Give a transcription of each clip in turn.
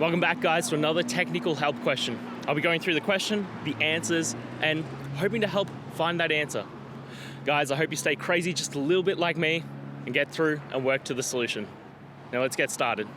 Welcome back, guys, to another technical help question. I'll be going through the question, the answers, and hoping to help find that answer. Guys, I hope you stay crazy just a little bit like me and get through and work to the solution. Now let's get started.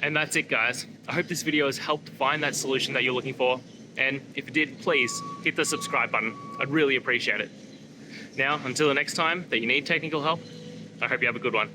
And that's it, guys. I hope this video has helped find that solution that you're looking for. And if it did, please hit the subscribe button. I'd really appreciate it. Now, until the next time that you need technical help, I hope you have a good one.